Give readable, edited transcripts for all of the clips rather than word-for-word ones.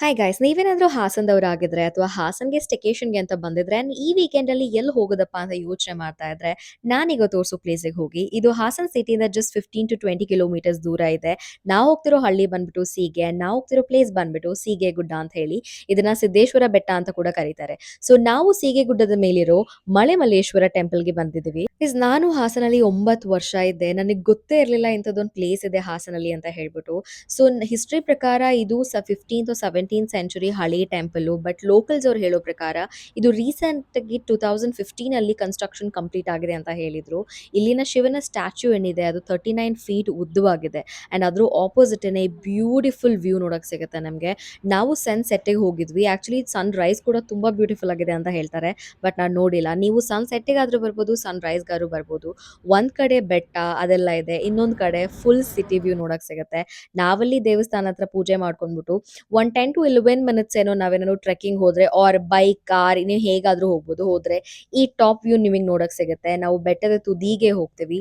Hi guys, ನೀವೇನಾದ್ರೂ ಹಾಸನದವರಾಗಿದ್ರೆ ಅಥವಾ ಹಾಸನ್ಗೆ ಸ್ಟೆಕೇಷನ್ಗೆ ಅಂತ ಬಂದಿದ್ರೆ and ಈ ವೀಕೆಂಡಲ್ಲಿ ಎಲ್ಲಿ ಹೋಗೋದಪ್ಪ ಅಂತ ಯೋಚನೆ ಮಾಡ್ತಾ ಇದ್ರೆ ನಾನೀಗ ತೋರಿಸೋ ಪ್ಲೇಸಿಗೆ ಹೋಗಿ. ಇದು ಹಾಸನ್ ಸಿಟಿಯಿಂದ ಜಸ್ಟ್ 15 to 20 ಕಿಲೋಮೀಟರ್ಸ್ ದೂರ ಇದೆ. ನಾವು ಹೋಗ್ತಿರೋ ಹಳ್ಳಿ ಬಂದ್ಬಿಟ್ಟು ಸೀಗೆ, ನಾವು ಹೋಗ್ತಿರೋ ಪ್ಲೇಸ್ ಬಂದ್ಬಿಟ್ಟು ಸೀಗೆ ಗುಡ್ಡ ಅಂತ ಹೇಳಿ. ಇದನ್ನ ಸಿದ್ದೇಶ್ವರ ಬೆಟ್ಟ ಅಂತ ಕೂಡ ಕರೀತಾರೆ. ಸೊ ನಾವು ಸೀಗೆ ಗುಡ್ಡದ ಮೇಲಿರೋ ಮಳೆ ಮಲ್ಲೇಶ್ವರ ಟೆಂಪಲ್ಗೆ ಬಂದಿದ್ದೀವಿ. ನಾನು ಹಾಸನಲ್ಲಿ 9 ವರ್ಷ ಇದ್ದೆ. ನನಗೆ ಗೊತ್ತೇ ಇರಲಿಲ್ಲ ಇಂಥದ್ದೊಂದು ಪ್ಲೇಸ್ ಇದೆ ಹಾಸನಲ್ಲಿ ಅಂತ ಹೇಳ್ಬಿಟ್ಟು. ಸೊ ಹಿಸ್ಟ್ರಿ ಪ್ರಕಾರ ಇದು 15th or 17th ಸೆಂಚುರಿ ಹಳೆ ಟೆಂಪಲು. ಬಟ್ ಲೋಕಲ್ಸ್ ಅವ್ರು ಹೇಳೋ ಪ್ರಕಾರ ಇದು ರೀಸೆಂಟಾಗಿ 2015 ಕನ್ಸ್ಟ್ರಕ್ಷನ್ ಕಂಪ್ಲೀಟ್ ಆಗಿದೆ ಅಂತ ಹೇಳಿದ್ರು. ಇಲ್ಲಿನ ಶಿವನ ಸ್ಟ್ಯಾಚ್ಯೂ ಏನಿದೆ ಅದು 39 ಫೀಟ್ ಉದ್ದವಾಗಿದೆ. ಆ್ಯಂಡ್ ಅದ್ರ ಆಪೋಸಿಟೇ ಬ್ಯೂಟಿಫುಲ್ ವ್ಯೂ ನೋಡೋಕೆ ಸಿಗುತ್ತೆ ನಮಗೆ. ನಾವು ಸೆಟ್ಟಿಗೆ ಹೋಗಿದ್ವಿ. ಆ್ಯಕ್ಚುಲಿ ಸನ್ ರೈಸ್ ಕೂಡ ತುಂಬ ಬ್ಯೂಟಿಫುಲ್ ಆಗಿದೆ ಅಂತ ಹೇಳ್ತಾರೆ. ಬಟ್ ನಾನು ನೋಡಿಲ್ಲ. ನೀವು ಸೆಟ್ಟಿಗಾದ್ರೂ ಬರ್ಬೋದು, ಸನ್ ರೈಸ್ಗಾದ್ರೂ ಬರ್ಬೋದು. ಒಂದು ಕಡೆ ಬೆಟ್ಟ ಅದೆಲ್ಲ ಇದೆ, ಇನ್ನೊಂದು ಕಡೆ ಫುಲ್ ಸಿಟಿ ವ್ಯೂ ನೋಡೋಕೆ ಸಿಗುತ್ತೆ. ನಾವಲ್ಲಿ ದೇವಸ್ಥಾನ ಹತ್ರ ಪೂಜೆ ಮಾಡ್ಕೊಂಡ್ಬಿಟ್ಟು ಒಂದು 10 to 11 ಮಿನಿಟ್ಸ್ ಏನೋ ನಾವೇನಾದ್ರು ಟ್ರೆಕ್ಕಿಂಗ್ ಹೋದ್ರೆ ಆರ್ ಬೈಕ್ ಕಾರ್ ನೀವು ಹೇಗಾದ್ರೂ ಹೋದ್ರೆ ಈ ಟಾಪ್ ವ್ಯೂ ನಿಮಗೆ ನೋಡಕ್ ಸಿಗುತ್ತೆ. ನಾವು ಬೆಟ್ಟದ ತುದಿಗೆ ಹೋಗ್ತೀವಿ.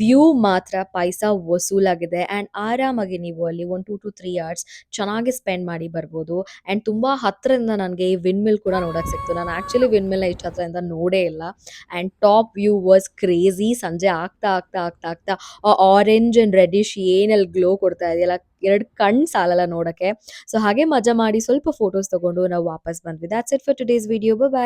ವ್ಯೂ ಮಾತ್ರ ಪೈಸಾ ವಸೂಲಾಗಿದೆ. ಆ್ಯಂಡ್ ಆರಾಮಾಗಿ ನೀವು ಅಲ್ಲಿ 1 to 2 to 3 hours ಚೆನ್ನಾಗಿ ಸ್ಪೆಂಡ್ ಮಾಡಿ ಬರ್ಬೋದು. ಆ್ಯಂಡ್ ತುಂಬಾ ಹತ್ರದಿಂದ ನನಗೆ ಈ ವಿಂಡ್ ಮಿಲ್ ಕೂಡ ನೋಡಕ್ ಸಿಕ್ತು. ನಾನು ಆಕ್ಚುಲಿ ವಿಂಡ್ ಮಿಲ್ ಇಷ್ಟು ಹತ್ರದಿಂದ ನೋಡೇ ಇಲ್ಲ. And top view was crazy. ಸಂಜೆ ಆಗ್ತಾ ಆಗ್ತಾ ಆಗ್ತಾ ಆಗ್ತಾ ಆ ಆರೆಂಜ್ ಅಂಡ್ ರೆಡಿಶ್ ಏನಲ್ಲಿ ಗ್ಲೋ ಕೊಡ್ತಾ ಇದೆಯಲ್ಲ, ಎರಡು ಕಣ್ಣು ಸಾಲಲ್ಲ ನೋಡಕ್ಕೆ. ಸೊ ಹಾಗೆ ಮಜಾ ಮಾಡಿ ಸ್ವಲ್ಪ ಫೋಟೋಸ್ ತಗೊಂಡು ನಾವು ವಾಪಸ್ ಬಂದ್ವಿ. That's it for today's video. Bye.